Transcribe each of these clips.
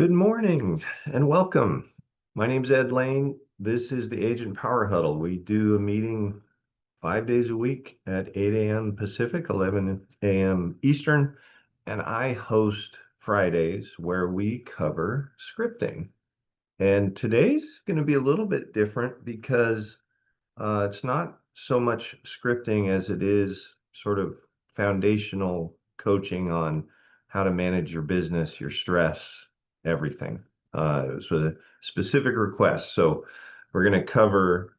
Good morning and welcome. My name's Ed Laine. This is the Agent Power Huddle. We do a meeting 5 days a week at 8 a.m. Pacific, 11 a.m. Eastern, and I host Fridays where we cover scripting. And today's going to be a little bit different because it's not so much scripting as it is sort of foundational coaching on how to manage your business, your stress, everything. It was a specific request. So we're going to cover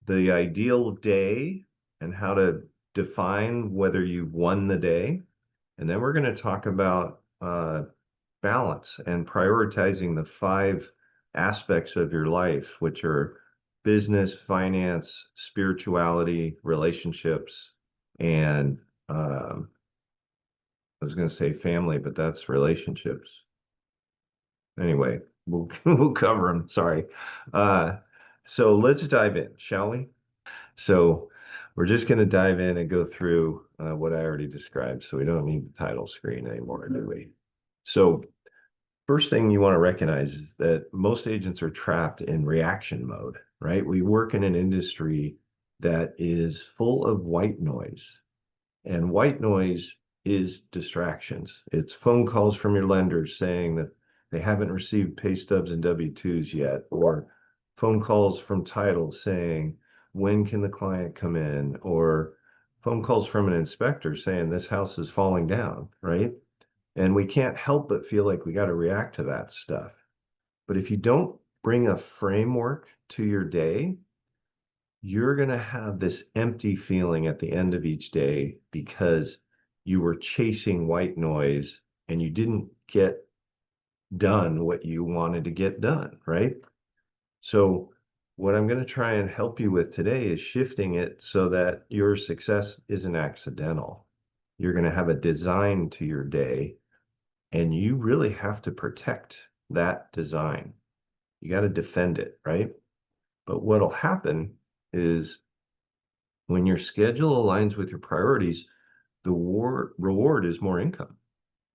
the ideal day and how to define whether you've won the day. And then we're going to talk about balance and prioritizing the five aspects of your life, which are business, finance, spirituality, relationships, and I was going to say family, but that's relationships. Anyway, we'll we'll cover them. Sorry. Uh, so let's dive in, shall we? So we're just going to dive in and go through what I already described. So we don't need the title screen anymore, do we? So first thing you want to recognize is that most agents are trapped in reaction mode, right? We work in an industry that is full of white noise, and white noise is distractions. It's phone calls from your lenders saying that they haven't received pay stubs and W-2s yet, or phone calls from title saying, when can the client come in? Or phone calls from an inspector saying this house is falling down, right? And we can't help but feel like we got to react to that stuff. But if you don't bring a framework to your day, you're going to have this empty feeling at the end of each day because you were chasing white noise and you didn't get done what you wanted to get done, right? So, what I'm going to try and help you with today is shifting it so that your success isn't accidental. You're going to have a design to your day, and you really have to protect that design. You got to defend it, right? But what'll happen is when your schedule aligns with your priorities, the reward is more income,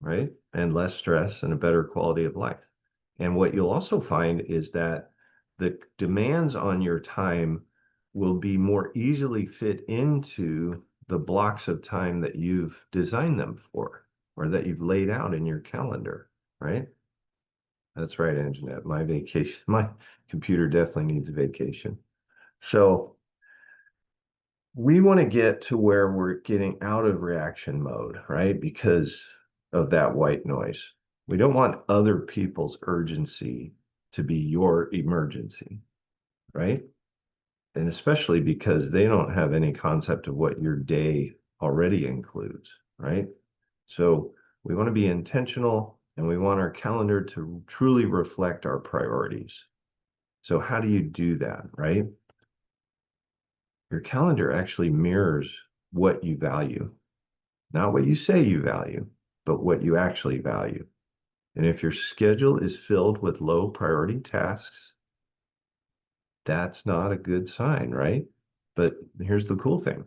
right? And less stress and a better quality of life. And what you'll also find is that the demands on your time will be more easily fit into the blocks of time that you've designed them for or that you've laid out in your calendar, right? That's right, Anjanette. My vacation, my computer definitely needs a vacation. So we want to get to where we're getting out of reaction mode, right? Because of that white noise. We don't want other people's urgency to be your emergency, right? And especially because they don't have any concept of what your day already includes, right? So we want to be intentional and we want our calendar to truly reflect our priorities. So how do you do that, right? Your calendar actually mirrors what you value, not what you say you value, but what you actually value. And if your schedule is filled with low priority tasks, that's not a good sign, right? But here's the cool thing.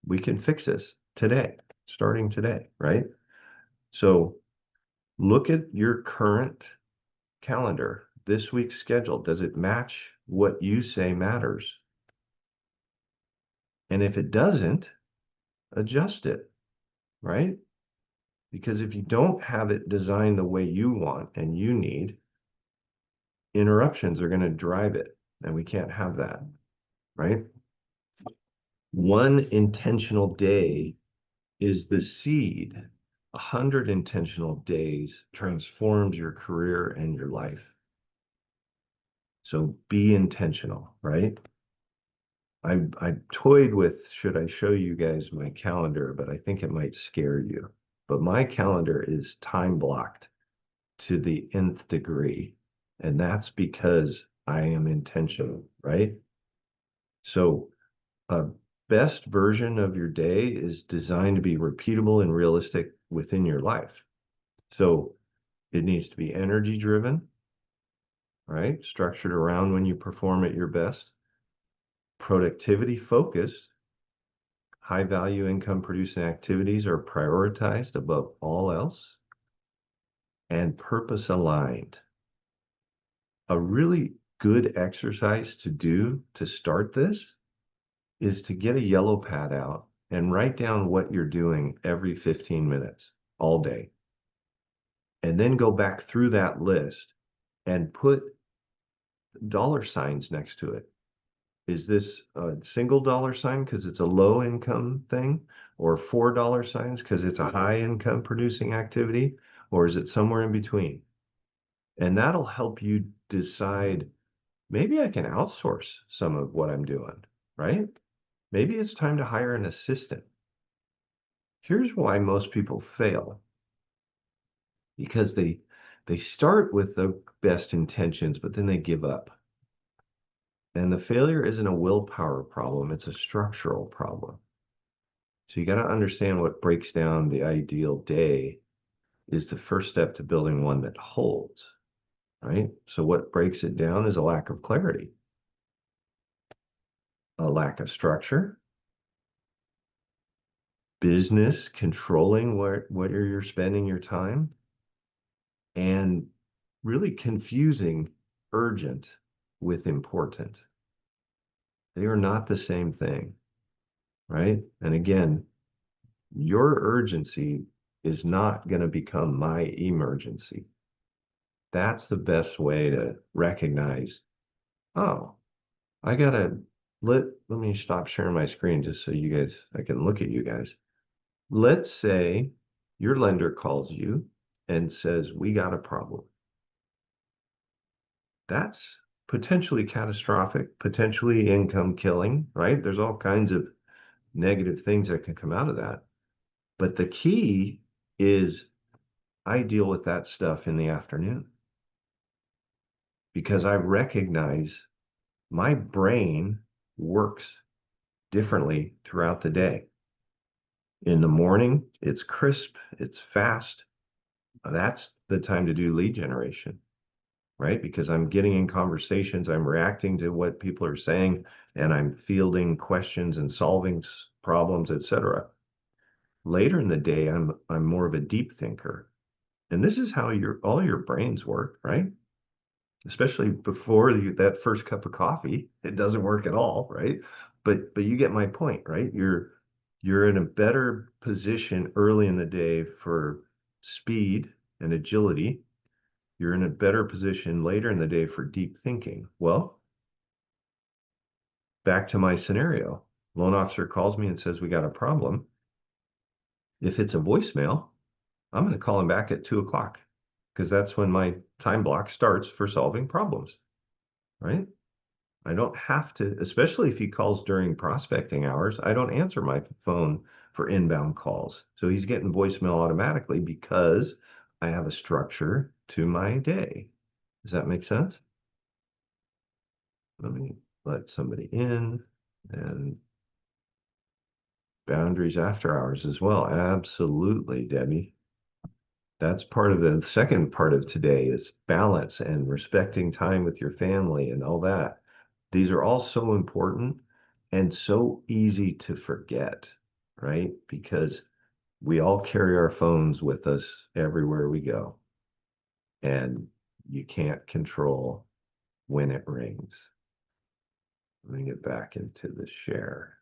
We can fix this today, starting today, right? So look at your current calendar, this week's schedule. Does it match what you say matters? And if it doesn't, adjust it, right? Because if you don't have it designed the way you want and you need, interruptions are going to drive it. And we can't have that, right? One intentional day is the seed. 100 intentional days transforms your career and your life. So be intentional, right? I toyed with, should I show you guys my calendar, but I think it might scare you. But my calendar is time blocked to the nth degree. And that's because I am intentional, right? So a best version of your day is designed to be repeatable and realistic within your life. So it needs to be energy driven, right? Structured around when you perform at your best, productivity focused, high value income producing activities are prioritized above all else, and purpose aligned. A really good exercise to do to start this is to get a yellow pad out and write down what you're doing every 15 minutes all day. And then go back through that list and put dollar signs next to it. Is this a single dollar sign because it's a low income thing, or $4 signs because it's a high income producing activity, or is it somewhere in between? And that'll help you decide maybe I can outsource some of what I'm doing, right? Maybe it's time to hire an assistant. Here's why most people fail, because they start with the best intentions, but then they give up. And the failure isn't a willpower problem, it's a structural problem. So you got to understand what breaks down the ideal day is the first step to building one that holds, right? So what breaks it down is a lack of clarity, a lack of structure, business controlling where you're spending your time, and really confusing urgent with important. They are not the same thing, right? And again, your urgency is not going to become my emergency. That's the best way to recognize, oh, I gotta let me stop sharing my screen just so you guys I can look at you guys. Let's say your lender calls you and says, we got a problem. That's potentially catastrophic, potentially income killing, right? There's all kinds of negative things that can come out of that. But the key is I deal with that stuff in the afternoon because I recognize my brain works differently throughout the day. In the morning, it's crisp, it's fast. That's the time to do lead generation, right? Because I'm getting in conversations, I'm reacting to what people are saying, and I'm fielding questions and solving problems, etc. Later in the day, I'm more of a deep thinker. And this is how all your brains work, right? Especially before that first cup of coffee, it doesn't work at all, right? But you get my point, right? You're in a better position early in the day for speed and agility. You're in a better position later in the day for deep thinking. Well, back to my scenario. Loan officer calls me and says, we got a problem. If it's a voicemail, I'm going to call him back at 2 o'clock because that's when my time block starts for solving problems, right? I don't have to, especially if he calls during prospecting hours, I don't answer my phone for inbound calls. So he's getting voicemail automatically because I have a structure to my day. Does that make sense? Let me let somebody in, and boundaries after hours as well. Absolutely, Debbie. That's part of the second part of today is balance and respecting time with your family and all that. These are all so important and so easy to forget, right? Because we all carry our phones with us everywhere we go, and you can't control when it rings. Let me get back into the share.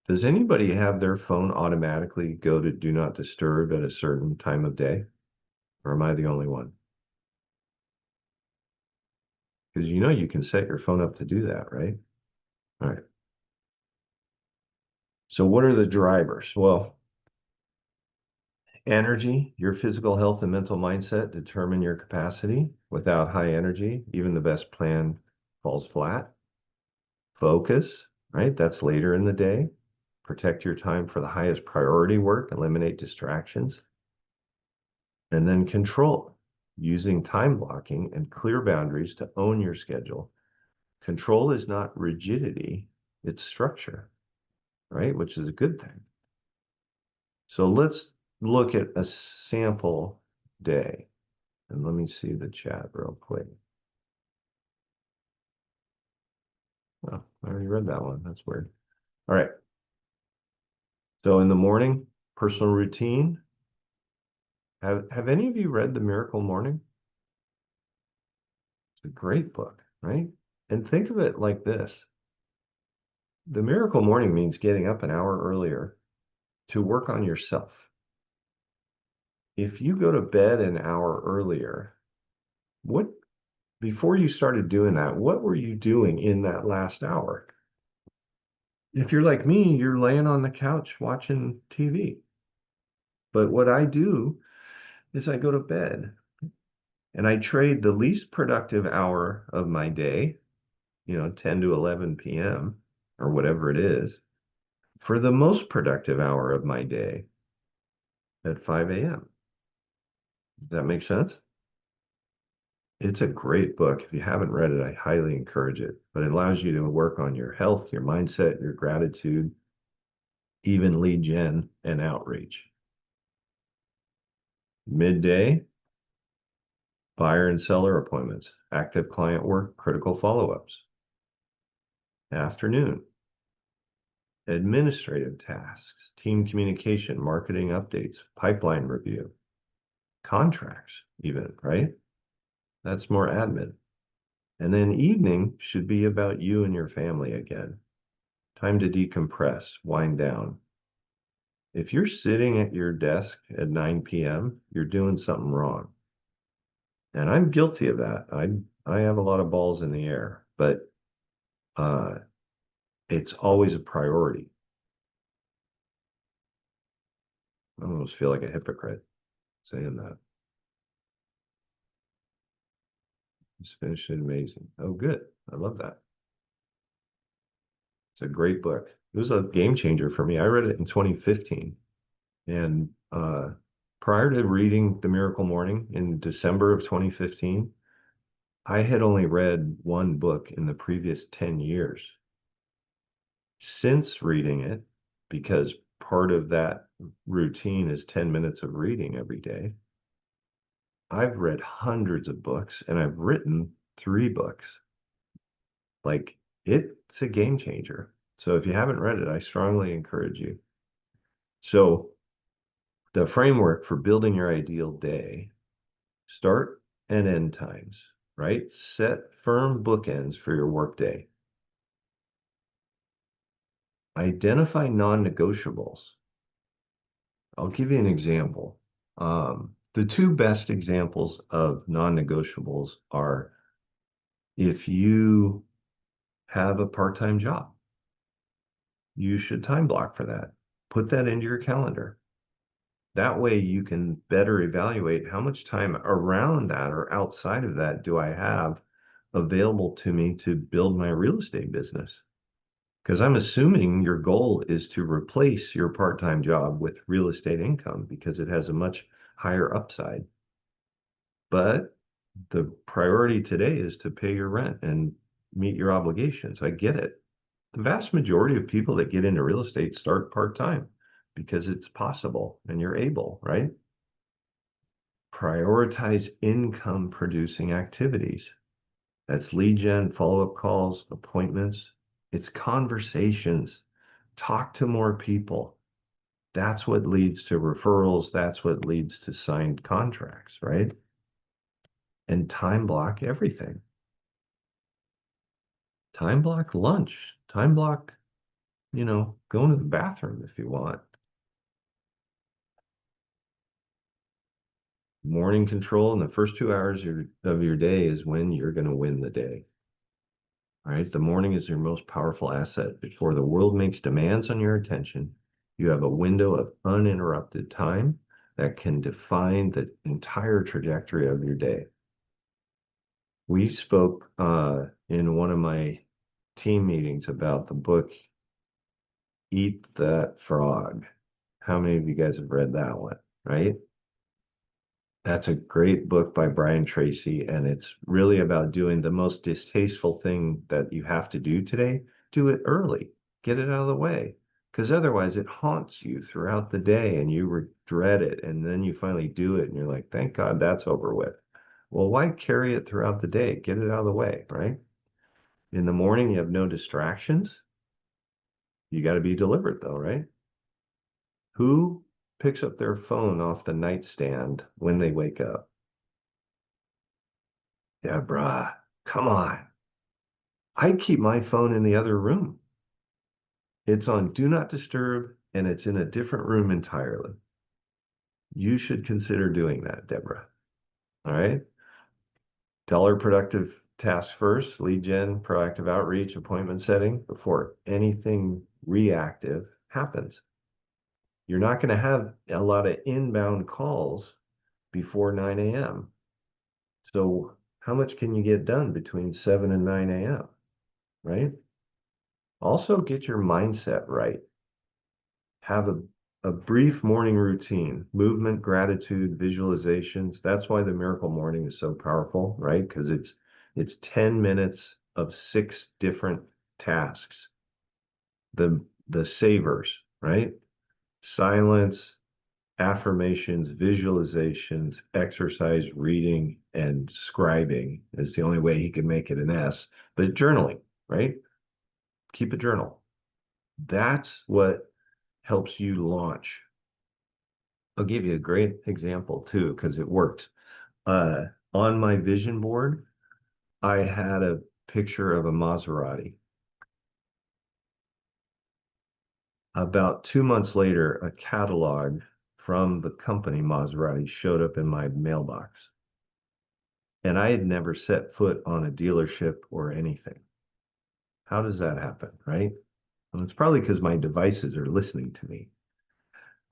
Does anybody have their phone automatically go to do not disturb at a certain time of day? Or am I the only one? Because you know you can set your phone up to do that, right? All right. So what are the drivers? Well, energy, your physical health and mental mindset determine your capacity. Without high energy, even the best plan falls flat. Focus, right? That's later in the day. Protect your time for the highest priority work, eliminate distractions. And then control, using time blocking and clear boundaries to own your schedule. Control is not rigidity, it's structure, right? Which is a good thing. So let's look at a sample day. And let me see the chat real quick. Oh, I already read that one. That's weird. All right. So in the morning, personal routine. Have any of you read The Miracle Morning? It's a great book, right? And think of it like this. The miracle morning means getting up an hour earlier to work on yourself. If you go to bed an hour earlier, what before you started doing that, what were you doing in that last hour? If you're like me, you're laying on the couch watching TV. But what I do is I go to bed and I trade the least productive hour of my day, 10 to 11 p.m. or whatever it is, for the most productive hour of my day at 5 a.m. Does that make sense? It's a great book. If you haven't read it, I highly encourage it. But it allows you to work on your health, your mindset, your gratitude, even lead gen and outreach. Midday, buyer and seller appointments, active client work, critical follow-ups. Afternoon, administrative tasks, team communication, marketing updates, pipeline review, contracts, even, right? That's more admin. And then evening should be about you and your family again. Time to decompress, wind down. If you're sitting at your desk at 9 p.m., you're doing something wrong. And I'm guilty of that. I have a lot of balls in the air, but uh, it's always a priority. I almost feel like a hypocrite saying that. Just finished it amazing. Oh, good. I love that. It's a great book. It was a game changer for me. I read it in 2015. And prior to reading The Miracle Morning in December of 2015, I had only read one book in the previous 10 years. Since reading it, because part of that routine is 10 minutes of reading every day, I've read hundreds of books and I've written 3 books. Like it's a game changer. So if you haven't read it, I strongly encourage you. So the framework for building your ideal day, start and end times, right? Set firm bookends for your workday. Identify non-negotiables. I'll give you an example. The 2 best examples of non-negotiables are if you have a part-time job, you should time block for that. Put that into your calendar. That way you can better evaluate how much time around that or outside of that do I have available to me to build my real estate business. Because I'm assuming your goal is to replace your part-time job with real estate income because it has a much higher upside. But the priority today is to pay your rent and meet your obligations. I get it. The vast majority of people that get into real estate start part-time because it's possible and you're able, right? Prioritize income producing activities. That's lead gen, follow-up calls, appointments. It's conversations. Talk to more people. That's what leads to referrals. That's what leads to signed contracts, right? And time block everything. Time block lunch. Time block, going to the bathroom if you want. Morning control in the first 2 hours of your day is when you're going to win the day. All right. The morning is your most powerful asset. Before the world makes demands on your attention, you have a window of uninterrupted time that can define the entire trajectory of your day. We spoke in one of my team meetings about the book Eat That Frog. How many of you guys have read that one? Right? That's a great book by Brian Tracy, and it's really about doing the most distasteful thing that you have to do today. Do it early, get it out of the way, because otherwise it haunts you throughout the day and you regret it. And then you finally do it and you're like, thank God that's over with. Well, why carry it throughout the day? Get it out of the way, right? In the morning, you have no distractions. You got to be deliberate though, right? Who picks up their phone off the nightstand when they wake up? Deborah. Come on. I keep my phone in the other room. It's on Do Not Disturb and it's in a different room entirely. You should consider doing that, Deborah. All right. Tell her productive tasks first, lead gen, proactive outreach, appointment setting before anything reactive happens. You're not going to have a lot of inbound calls before 9 a.m. So how much can you get done between 7 and 9 a.m., right? Also get your mindset right. Have a brief morning routine, movement, gratitude, visualizations. That's why the miracle morning is so powerful, right? Because it's 10 minutes of 6 different tasks. The savers, right? Silence, affirmations, visualizations, exercise, reading, and scribing is the only way he can make it an S. But journaling, right? Keep a journal. That's what helps you launch. I'll give you a great example too, because it worked. On my vision board, I had a picture of a Maserati. About 2 months later, a catalog from the company Maserati showed up in my mailbox. And I had never set foot on a dealership or anything. How does that happen, right? Well, it's probably because my devices are listening to me.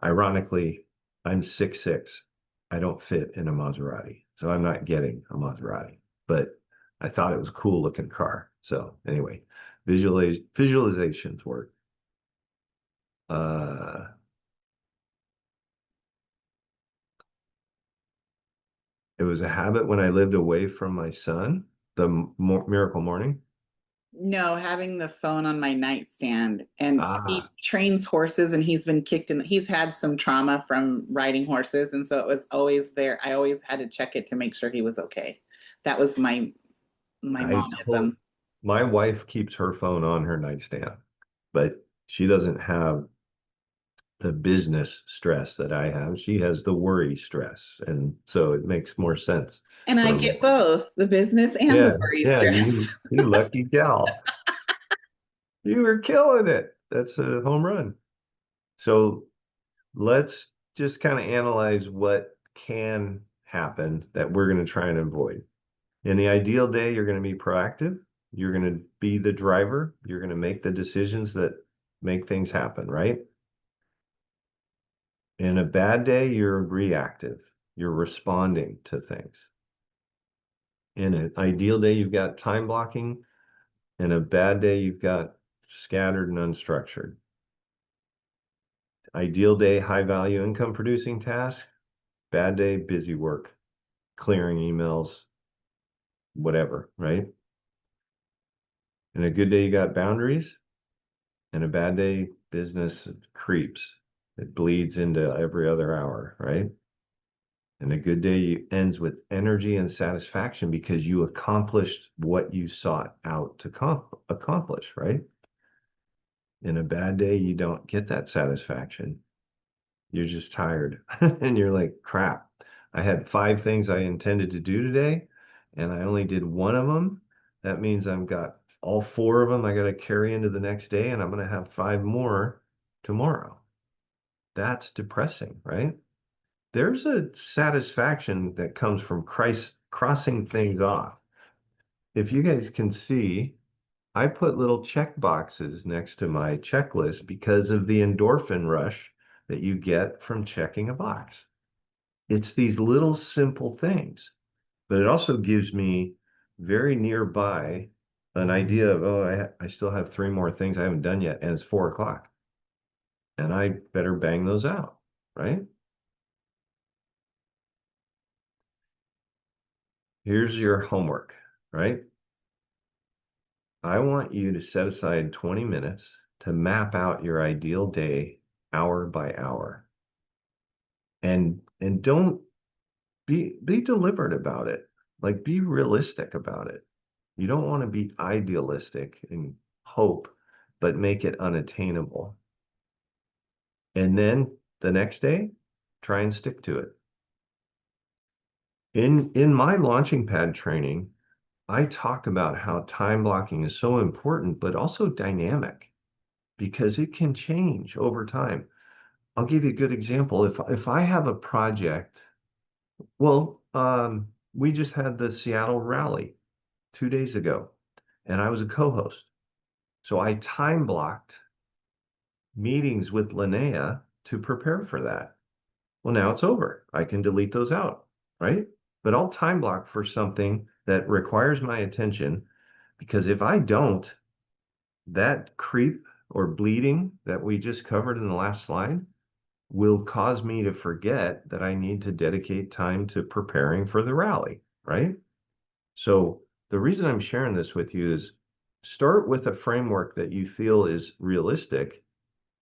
Ironically, I'm 6'6". I don't fit in a Maserati, so I'm not getting a Maserati. But I thought it was a cool looking car. So anyway, visualizations work. Uh, it was a habit when I lived away from my son, the miracle morning. No, having the phone on my nightstand, and he Ah, trains horses and he's been kicked in. He's had some trauma from riding horses, and so it was always there. I always had to check it to make sure he was okay. That was my I told momism. my wife keeps her phone on her nightstand, but she doesn't have the business stress that I have. She has the worry stress. And so it makes more sense And I for me. get both the business and the Yeah, worry yeah, stress. you lucky gal. You were killing it. That's a home run. So let's just kind of analyze what can happen that we're going to try and avoid. In the ideal day, you're going to be proactive. You're going to be the driver. You're going to make the decisions that make things happen, right? In a bad day, you're reactive. You're responding to things. In an ideal day, you've got time blocking. In a bad day, you've got scattered and unstructured. Ideal day, high value income producing task. Bad day, busy work, clearing emails, whatever, right? In a good day, you got boundaries. In a bad day, business creeps. It bleeds into every other hour, right? And a good day ends with energy and satisfaction because you accomplished what you sought out to accomplish, right? In a bad day, you don't get that satisfaction. You're just tired and you're like, crap, I had 5 things I intended to do today and I only did one of them. That means I've got all 4 of them I got to carry into the next day and I'm going to have 5 more tomorrow. That's depressing, right? There's a satisfaction that comes from Christ crossing things off. If you guys can see, I put little check boxes next to my checklist because of the endorphin rush that you get from checking a box. It's these little simple things, but it also gives me very nearby an idea of, oh, I still have 3 more things I haven't done yet, and it's 4 o'clock, and I better bang those out, right? Here's your homework, right? I want you to set aside 20 minutes to map out your ideal day hour by hour. And don't be deliberate about it. Like be realistic about it. You don't want to be idealistic and hope, but make it unattainable. And then the next day, try and stick to it. In my launching pad training, I talk about how time blocking is so important, but also dynamic because it can change over time. I'll give you a good example. If I have a project, we just had the Seattle rally 2 days ago, and I was a co-host. So I time blocked meetings with Linnea to prepare for that. Well, now it's over. I can delete those out, right? But I'll time block for something that requires my attention because if I don't, that creep or bleeding that we just covered in the last slide will cause me to forget that I need to dedicate time to preparing for the rally, right? So the reason I'm sharing this with you is start with a framework that you feel is realistic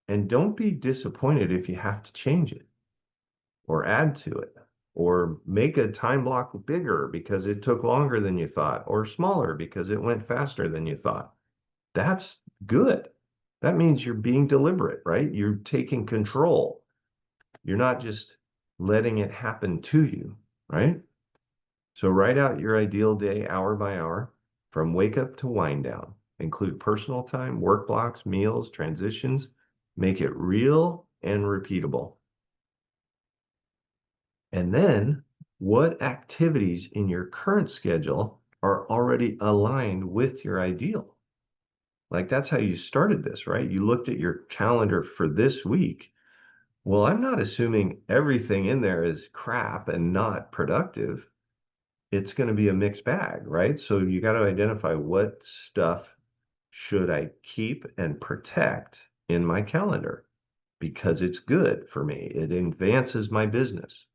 and don't be disappointed if you have to change it or add to it or make a time block bigger because it took longer than you thought or smaller because it went faster than you thought. That's good. That means you're being deliberate, right? You're taking control. You're not just letting it happen to you, right? So write out your ideal day hour by hour from wake up to wind down. Include personal time, work blocks, meals, transitions. Make it real and repeatable. And then what activities in your current schedule are already aligned with your ideal? Like that's how you started this, right? You looked at your calendar for this week. Well, I'm not assuming everything in there is crap and not productive. It's going to be a mixed bag, right? So you got to identify what stuff should I keep and protect in my calendar because it's good for me. It advances my business.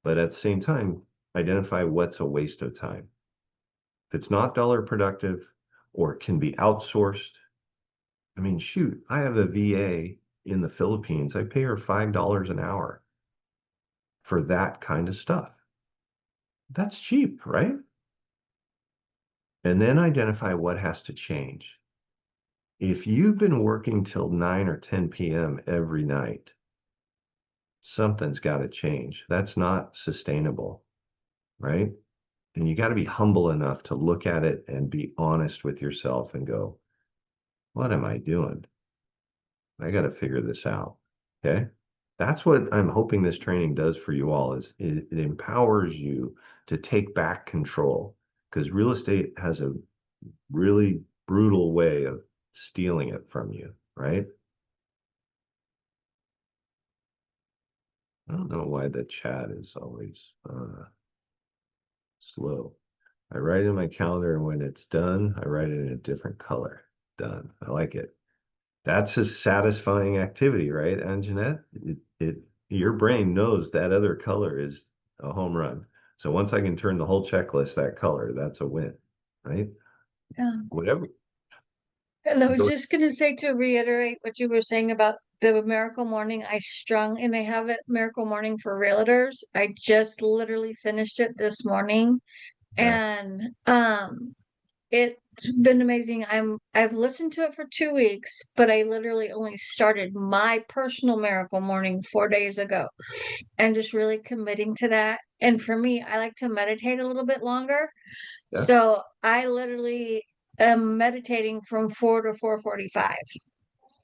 But at the same time, identify what's a waste of time. If it's not dollar productive or can be outsourced, I mean, shoot, I have a VA in the Philippines. I pay her $5 an hour for that kind of stuff. That's cheap, right? And then identify what has to change. If you've been working till 9 or 10 p.m. every night, something's got to change. That's not sustainable, right? And you got to be humble enough to look at it and be honest with yourself and go, what am I doing? I got to figure this out. Okay. That's what I'm hoping this training does for you all is it empowers you to take back control because real estate has a really brutal way of stealing it from you, right? I don't know why the chat is always slow. I write in my calendar and when it's done, I write it in a different color. Done. I like it. That's a satisfying activity, right, Anjanette? Your brain knows that other color is a home run. So once I can turn the whole checklist that color, that's a win, right? Yeah. Whatever. And I was Go, just going to say to reiterate what you were saying about the Miracle Morning. I strung, and I have it Miracle Morning for realtors. I just literally finished it this morning, yeah, and it's been amazing. I've listened to it for 2 weeks, but I literally only started my personal Miracle Morning 4 days ago, and just really committing to that. And for me, I like to meditate a little bit longer. yeah, So I literally am meditating from 4 to 4:45.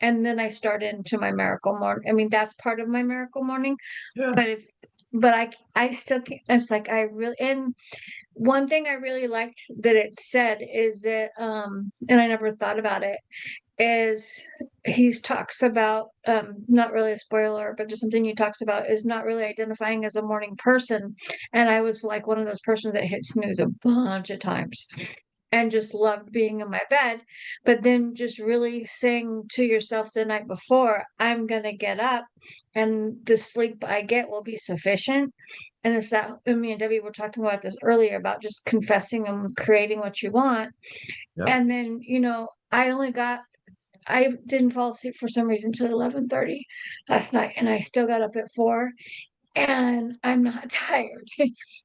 And then I start into my miracle morning. I mean, that's part of my miracle morning. yeah, But I still can't, it's like I really, and one thing I really liked that it said is that, and I never thought about it, is he talks about, not really a spoiler, but just something he talks about is not really identifying as a morning person. And I was like one of those persons that hit snooze a bunch of times and just loved being in my bed. But then just really saying to yourself the night before, I'm going to get up and the sleep I get will be sufficient. And it's that, and me and Debbie were talking about this earlier about just confessing and creating what you want. yeah. And then, I didn't fall asleep for some reason till 11:30 last night, and I still got up at 4, and I'm not tired.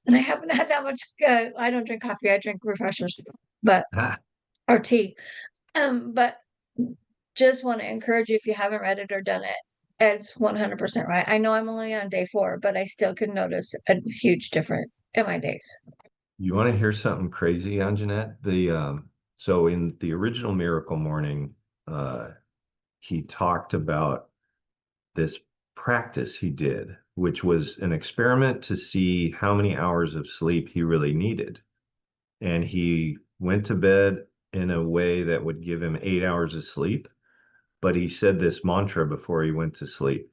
And I haven't had that much. I don't drink coffee. I drink refreshers, but Ah, or tea. But just want to encourage you if you haven't read it or done it. It's 100% right. I know I'm only on day 4, but I still can notice a huge difference in my days. You want to hear something crazy, Anjanette? So in the original Miracle Morning, uh, he talked about this practice he did, which was an experiment to see how many hours of sleep he really needed. And he went to bed in a way that would give him 8 hours of sleep. But he said this mantra before he went to sleep.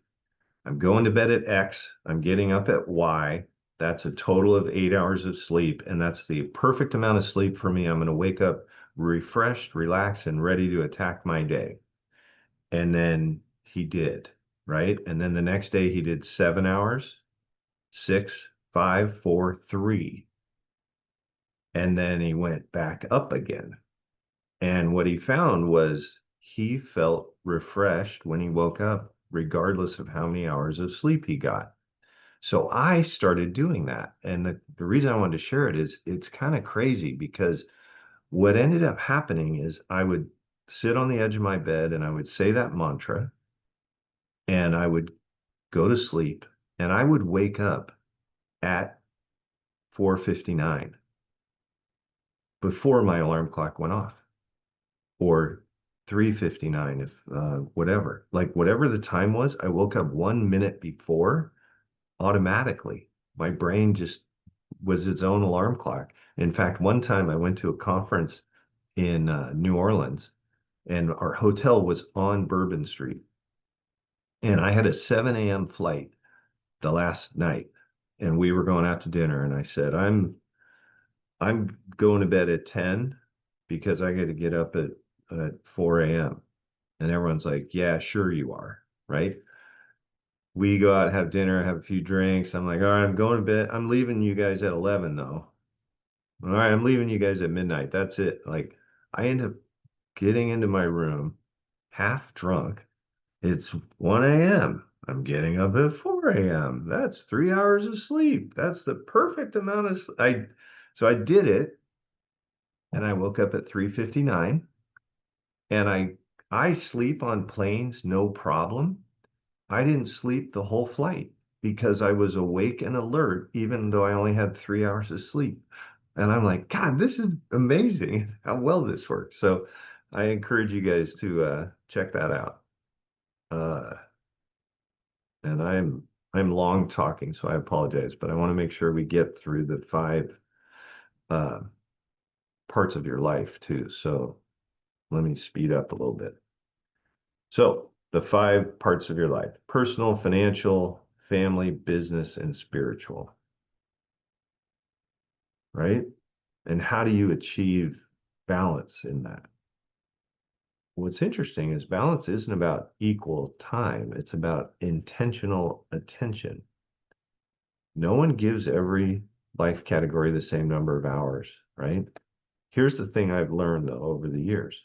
I'm going to bed at X. I'm getting up at Y. That's a total of 8 hours of sleep. And that's the perfect amount of sleep for me. I'm going to wake up refreshed, relaxed, and ready to attack my day. And then he did, right? And then the next day he did 7 hours, 6, 5, 4, 3. And then he went back up again. And what he found was he felt refreshed when he woke up, regardless of how many hours of sleep he got. So I started doing that. And the reason I wanted to share it is it's kind of crazy because what ended up happening is I would sit on the edge of my bed and I would say that mantra and I would go to sleep and I would wake up at 4:59 before my alarm clock went off or 3:59 if whatever. Like whatever the time was, I woke up 1 minute before automatically. My brain just was its own alarm clock. In fact, one time I went to a conference in New Orleans and our hotel was on Bourbon Street. And I had a 7 a.m. flight the last night and we were going out to dinner. And I said, I'm going to bed at 10 because I got to get up at 4 a.m. And everyone's like, yeah, sure you are. Right. We go out, have dinner, have a few drinks. I'm like, all right, I'm going to bed. I'm leaving you guys at 11 though. All right, I'm leaving you guys at midnight. That's it. Like I end up getting into my room half drunk. It's 1 a.m. I'm getting up at 4 a.m. That's 3 hours of sleep. That's the perfect amount of so I did it and I woke up at 3:59 and I sleep on planes no problem. I didn't sleep the whole flight because I was awake and alert even though I only had 3 hours of sleep. And I'm like, God, this is amazing how well this works. So I encourage you guys to check that out. Uh, and I'm long talking, so I apologize, but I want to make sure we get through the five uh, parts of your life too. So let me speed up a little bit. So the five parts of your life: personal, financial, family, business, and spiritual, right? And how do you achieve balance in that? What's interesting is balance isn't about equal time, it's about intentional attention. No one gives every life category the same number of hours, right? Here's the thing I've learned though over the years.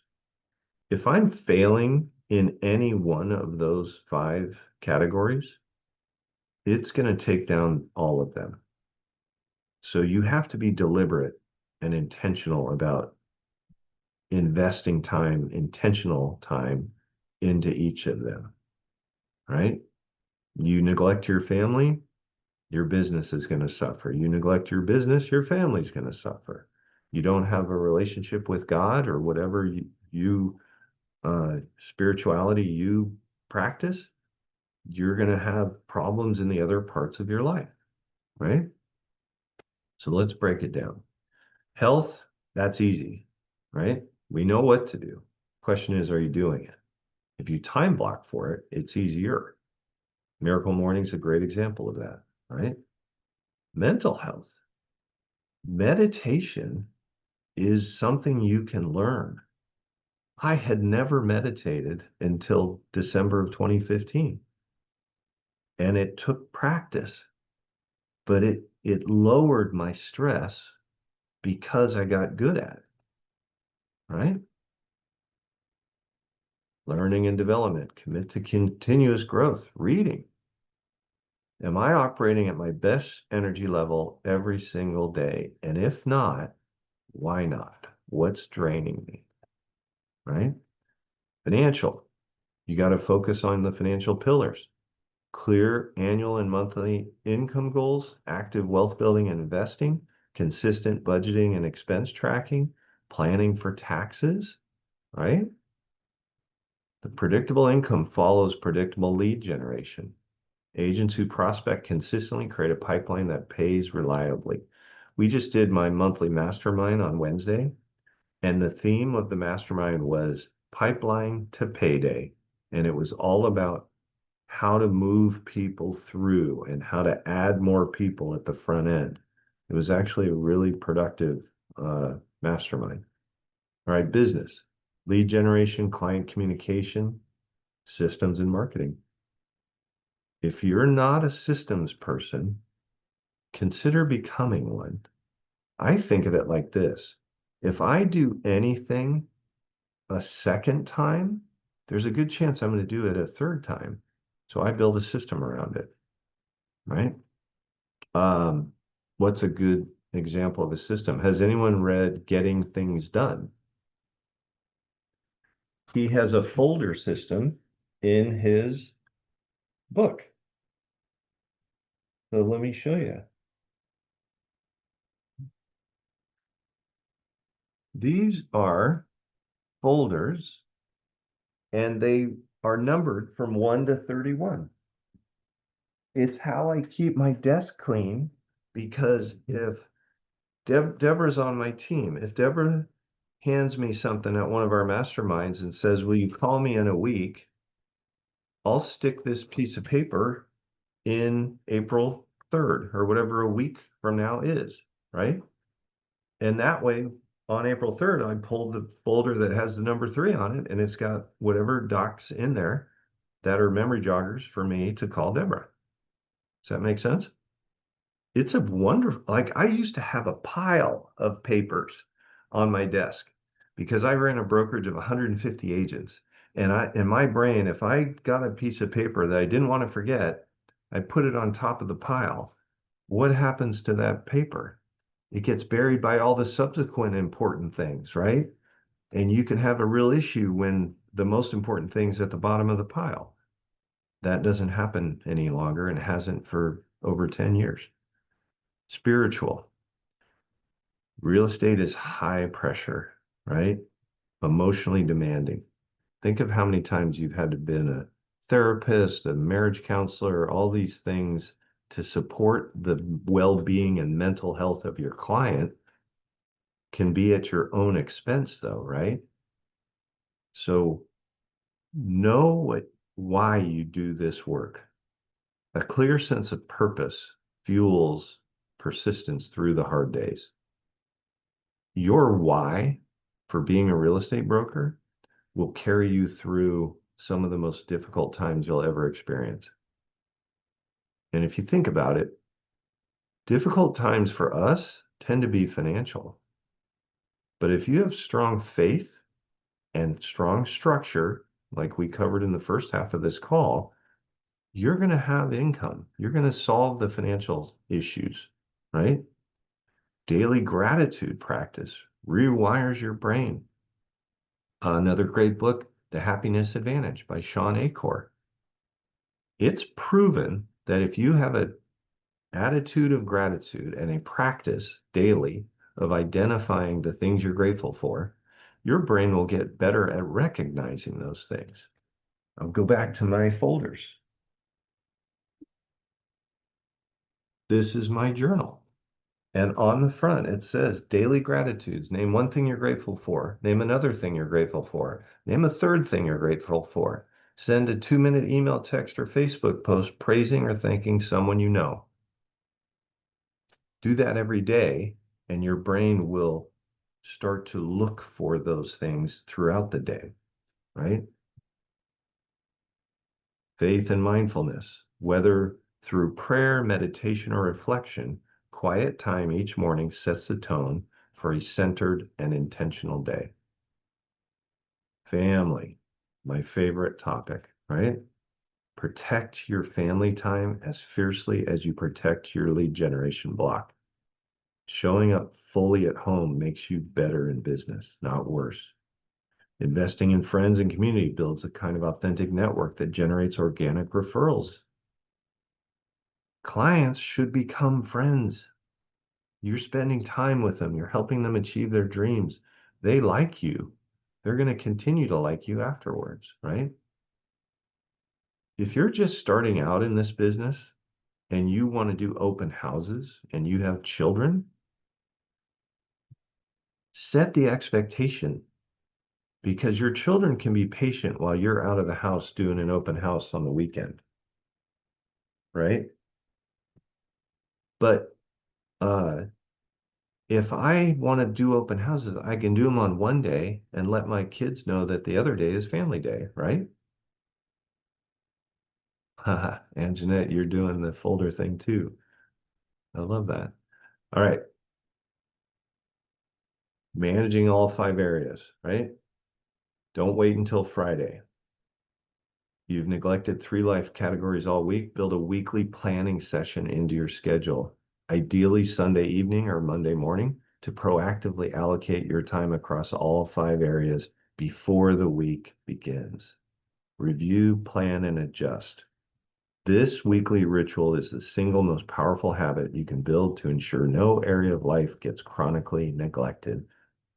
If I'm failing in any one of those five categories, it's going to take down all of them. So you have to be deliberate and intentional about investing time, intentional time into each of them, right? You neglect your family, your business is going to suffer. You neglect your business, your family's going to suffer. You don't have a relationship with God or whatever spirituality you practice, you're going to have problems in the other parts of your life, right? So let's break it down. Health, that's easy, right? We know what to do. Question is, are you doing it? If you time block for it, it's easier. Miracle Morning is a great example of that, right? Mental health, meditation is something you can learn. I had never meditated until December of 2015, and it took practice, but it lowered my stress because I got good at it, right? Learning and development, commit to continuous growth, reading. Am I operating at my best energy level every single day? And if not, why not? What's draining me, right? Financial, you got to focus on the financial pillars. Clear annual and monthly income goals, active wealth building and investing, consistent budgeting and expense tracking, planning for taxes, right? The predictable income follows predictable lead generation. Agents who prospect consistently create a pipeline that pays reliably. We just did my monthly mastermind on Wednesday, and the theme of the mastermind was pipeline to payday. And it was all about how to move people through and how to add more people at the front end. It was actually a really productive mastermind. All right, business, lead generation, client communication, systems, and marketing. If you're not a systems person, consider becoming one. I think of it like this. If I do anything a second time, there's a good chance I'm going to do it a third time. So I build a system around it, right? Um, what's a good example of a system? Has anyone read Getting Things Done? He has a folder system in his book. So let me show you. These are folders and they are numbered from 1 to 31. It's how I keep my desk clean because if Deborah's on my team, if Deborah hands me something at one of our masterminds and says, will you call me in a week? I'll stick this piece of paper in April 3rd or whatever a week from now is, right? And that way, on April 3rd, I pull the folder that has the number 3 on it, and it's got whatever docs in there that are memory joggers for me to call Deborah. Does that make sense? It's a wonderful, like I used to have a pile of papers on my desk because I ran a brokerage of 150 agents. And in my brain, if I got a piece of paper that I didn't want to forget, I put it on top of the pile. What happens to that paper? It gets buried by all the subsequent important things, right? And you can have a real issue when the most important thing's at the bottom of the pile. That doesn't happen any longer and hasn't for over 10 years. Spiritual. Real estate is high pressure, right? Emotionally demanding. Think of how many times you've had to been a therapist, a marriage counselor, all these things to support the well-being and mental health of your client can be at your own expense though, right? So know why you do this work. A clear sense of purpose fuels persistence through the hard days. Your why for being a real estate broker will carry you through some of the most difficult times you'll ever experience. And if you think about it, difficult times for us tend to be financial. But if you have strong faith and strong structure, like we covered in the first half of this call, you're going to have income. You're going to solve the financial issues, right? Daily gratitude practice rewires your brain. Another great book, The Happiness Advantage by Sean Acor. It's proven that if you have an attitude of gratitude and a practice daily of identifying the things you're grateful for, your brain will get better at recognizing those things. I'll go back to my folders. This is my journal. And on the front, it says daily gratitudes. Name one thing you're grateful for. Name another thing you're grateful for. Name a third thing you're grateful for. Send a 2-minute email, text, or Facebook post praising or thanking someone you know. Do that every day, and your brain will start to look for those things throughout the day, right? Faith and mindfulness, whether through prayer, meditation, or reflection, quiet time each morning sets the tone for a centered and intentional day. Family, my favorite topic, right? Protect your family time as fiercely as you protect your lead generation block. Showing up fully at home makes you better in business, not worse. Investing in friends and community builds a kind of authentic network that generates organic referrals. Clients should become friends. You're spending time with them. You're helping them achieve their dreams. They like you. They're going to continue to like you afterwards, right? If you're just starting out in this business and you want to do open houses and you have children, set the expectation because your children can be patient while you're out of the house doing an open house on the weekend, right? But uh, if I want to do open houses, I can do them on one day and let my kids know that the other day is family day, right? Haha, and Jeanette, you're doing the folder thing too. I love that. All right. Managing all 5 areas, right? Don't wait until Friday. You've neglected 3 life categories all week. Build a weekly planning session into your schedule, ideally Sunday evening or Monday morning, to proactively allocate your time across all 5 areas before the week begins. Review, plan, and adjust. This weekly ritual is the single most powerful habit you can build to ensure no area of life gets chronically neglected.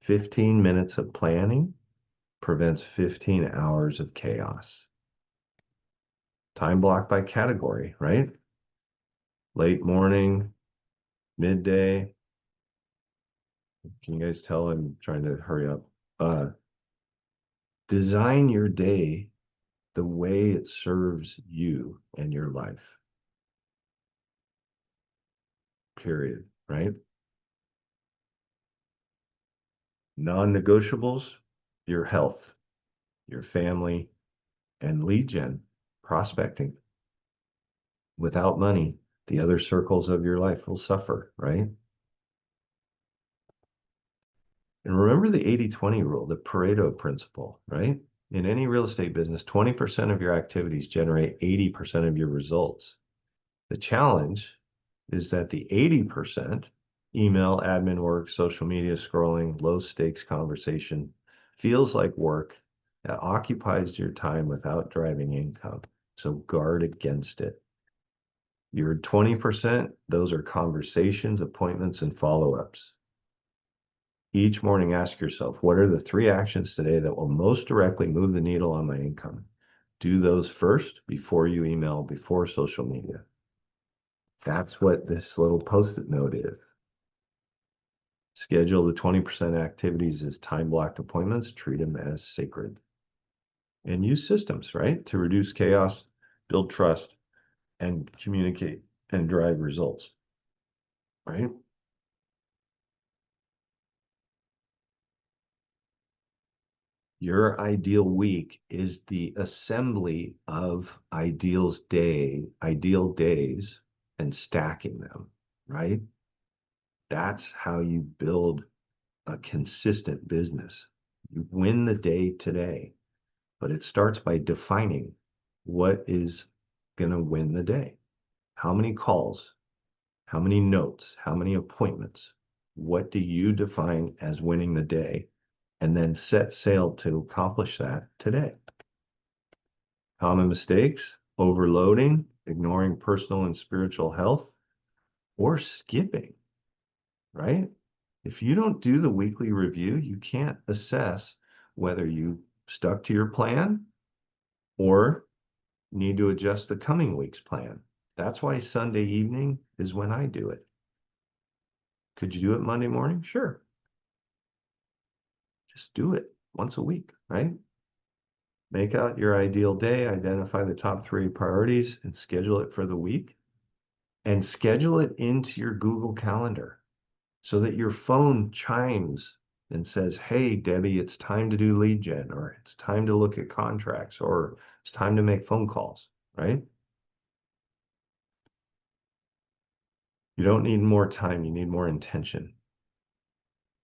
15 minutes of planning prevents 15 hours of chaos. Time block by category, right? Late morning, midday. Can you guys tell I'm trying to hurry up? Design your day the way it serves you and your life. Period, right? Non-negotiables, your health, your family, and lead gen, prospecting. Without money, the other circles of your life will suffer, right? And remember the 80-20 rule, the Pareto principle, right? In any real estate business, 20% of your activities generate 80% of your results. The challenge is that the 80%, email, admin work, social media scrolling, low stakes conversation, feels like work that occupies your time without driving income. So guard against it. Your 20%, those are conversations, appointments, and follow-ups. Each morning, ask yourself, what are the 3 actions today that will most directly move the needle on my income? Do those first before you email, before social media. That's what this little post-it note is. Schedule the 20% activities as time-blocked appointments. Treat them as sacred. And use systems, right, to reduce chaos, build trust, and communicate and drive results, right? Your ideal week is the assembly of ideal days, and stacking them, right? That's how you build a consistent business. You win the day today, but it starts by defining what is going to win the day. How many calls? How many notes? How many appointments? What do you define as winning the day? And then set sail to accomplish that today. Common mistakes: overloading, ignoring personal and spiritual health, or skipping, right? If you don't do the weekly review, you can't assess whether you stuck to your plan or need to adjust the coming week's plan. That's why Sunday evening is when I do it. Could you do it Monday morning? Sure. Just do it once a week, right? Make out your ideal day, identify the top 3 priorities, and schedule it for the week. And schedule it into your Google Calendar so that your phone chimes and says, hey, Debbie, it's time to do lead gen, or it's time to look at contracts, or it's time to make phone calls, right? You don't need more time, you need more intention.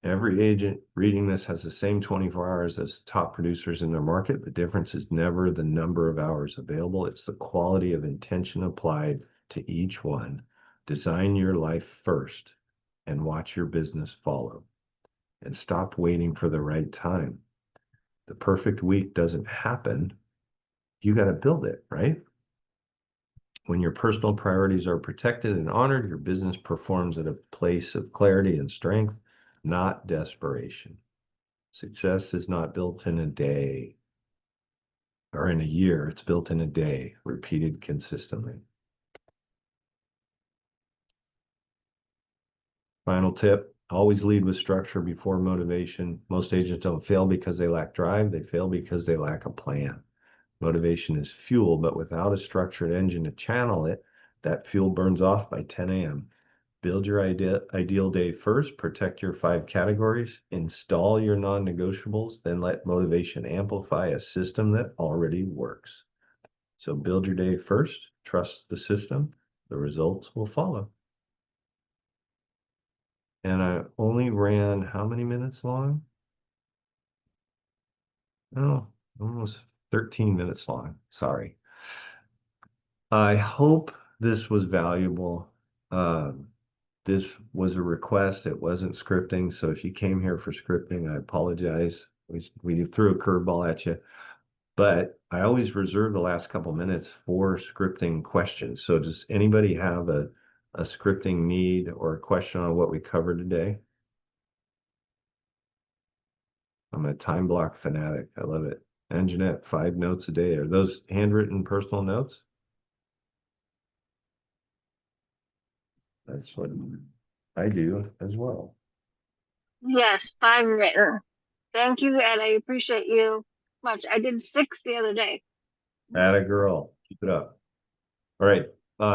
Every agent reading this has the same 24 hours as top producers in their market. The difference is never the number of hours available, it's the quality of intention applied to each one. Design your life first and watch your business follow. And stop waiting for the right time. The perfect week doesn't happen. You got to build it, right? When your personal priorities are protected and honored, your business performs at a place of clarity and strength, not desperation. Success is not built in a day or in a year. It's built in a day, repeated consistently. Final tip, always lead with structure before motivation. Most agents don't fail because they lack drive. They fail because they lack a plan. Motivation is fuel, but without a structured engine to channel it, that fuel burns off by 10 a.m. Build your ideal day first, protect your 5 categories, install your non-negotiables, then let motivation amplify a system that already works. So build your day first, trust the system, the results will follow. And I only ran how many minutes long? Oh, almost 13 minutes long. Sorry. I hope this was valuable. This was a request. It wasn't scripting. So if you came here for scripting, I apologize. We threw a curveball at you, but I always reserve the last couple minutes for scripting questions. So does anybody have a scripting need or a question on what we covered today? I'm a time block fanatic. I love it. And Jeanette, 5 notes a day. Are those handwritten personal notes? That's what I do as well. Yes, 5 written. Thank you, Ed. I appreciate you much. I did 6 the other day. Atta girl. Keep it up. All right.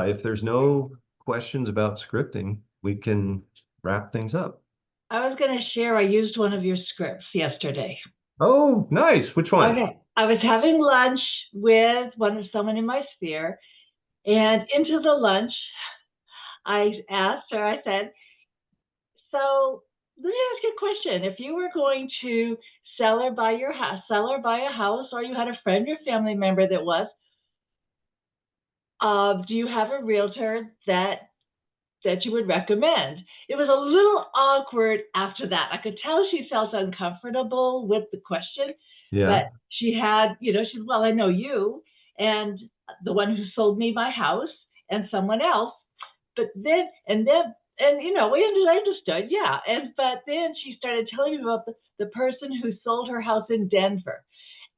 If there's no questions about scripting, we can wrap things up. I was going to share, I used one of your scripts yesterday. Oh, nice. Which one? Okay. I was having lunch with someone in my sphere, and into the lunch, I asked her, I said, so let me ask you a question. If you were going to sell or buy a house, or you had a friend or family member that was, do you have a realtor that you would recommend? It was a little awkward after that. I could tell she felt uncomfortable with the question, Yeah. but she had, she said, well, I know you and the one who sold me my house and someone else. But then, we understood, yeah. But then she started telling me about the person who sold her house in Denver.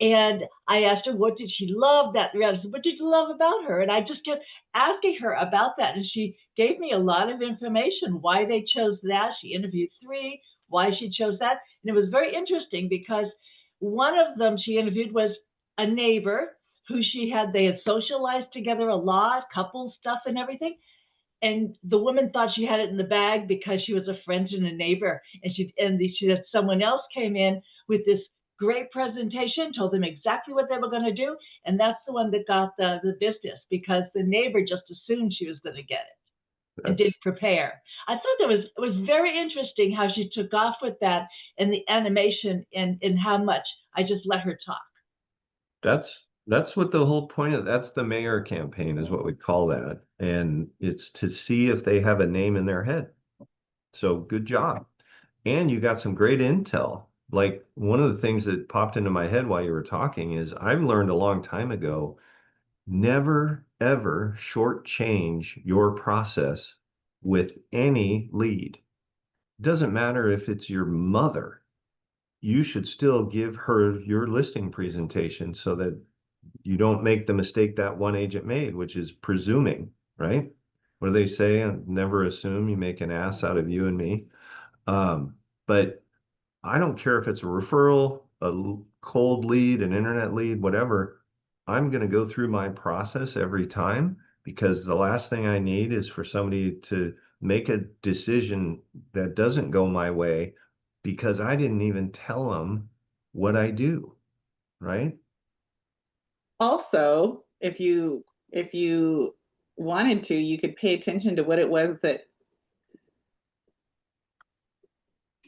And I asked her, what did she love that? What did you love about her? And I just kept asking her about that. And she gave me a lot of information, why they chose that. She interviewed 3, why she chose that. And it was very interesting because one of them she interviewed was a neighbor who they had socialized together a lot, couple stuff and everything. And the woman thought she had it in the bag because she was a friend and a neighbor. And she said someone else came in with this great presentation, told them exactly what they were going to do. And that's the one that got the business, because the neighbor just assumed she was going to get it and didn't prepare. I thought it was very interesting how she took off with that and the animation and how much I just let her talk. That's what the whole point of that's the mayor campaign is what we call that. And it's to see if they have a name in their head. So good job. And you got some great intel. Like one of the things that popped into my head while you were talking is I've learned a long time ago, never ever shortchange your process with any lead. Doesn't matter if it's your mother, you should still give her your listing presentation so that you don't make the mistake that one agent made, which is presuming, right? What do they say? Never assume. You make an ass out of you and me. But I don't care if it's a referral, a cold lead, an internet lead, whatever. I'm going to go through my process every time, because the last thing I need is for somebody to make a decision that doesn't go my way because I didn't even tell them what I do, right? Also, if you wanted to, you could pay attention to what it was that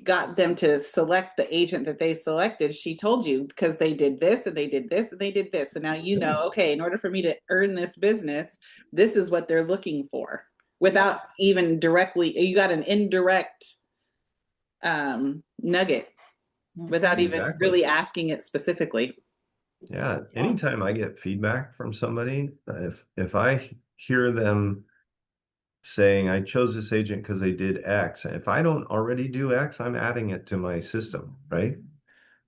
got them to select the agent that they selected. She told you because they did this and they did this and they did this. So now you know, okay, in order for me to earn this business, this is what they're looking for without even directly, you got an indirect nugget without even really asking it specifically. Yeah, anytime I get feedback from somebody, if I hear them saying, I chose this agent because they did X. And if I don't already do X, I'm adding it to my system, right?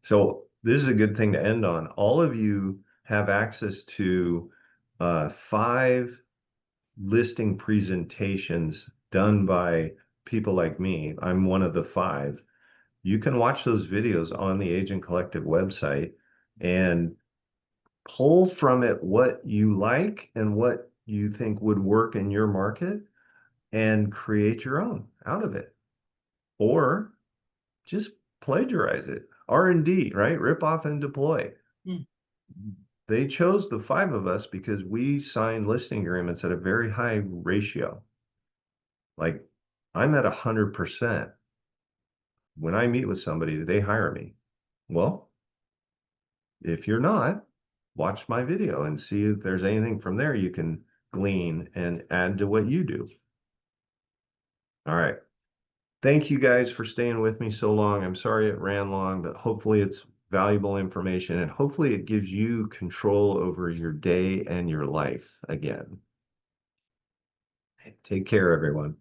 So this is a good thing to end on. All of you have access to 5 listing presentations done by people like me. I'm one of the 5. You can watch those videos on the Agent Collective website and pull from it what you like and what you think would work in your market and create your own out of it. Or just plagiarize it. R&D, right? Rip off and deploy. They chose the 5 of us because we signed listing agreements at a very high ratio. Like I'm at 100%. When I meet with somebody, they hire me. Well, if you're not, watch my video and see if there's anything from there you can glean and add to what you do. All right. Thank you guys for staying with me so long. I'm sorry it ran long, but hopefully it's valuable information and hopefully it gives you control over your day and your life again. Take care, everyone.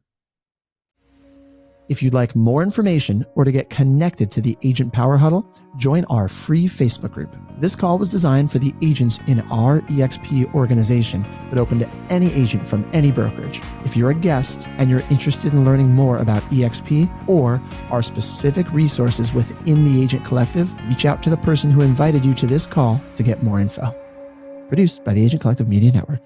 If you'd like more information or to get connected to the Agent Power Huddle, join our free Facebook group. This call was designed for the agents in our EXP organization, but open to any agent from any brokerage. If you're a guest and you're interested in learning more about EXP or our specific resources within the Agent Collective, reach out to the person who invited you to this call to get more info. Produced by the Agent Collective Media Network.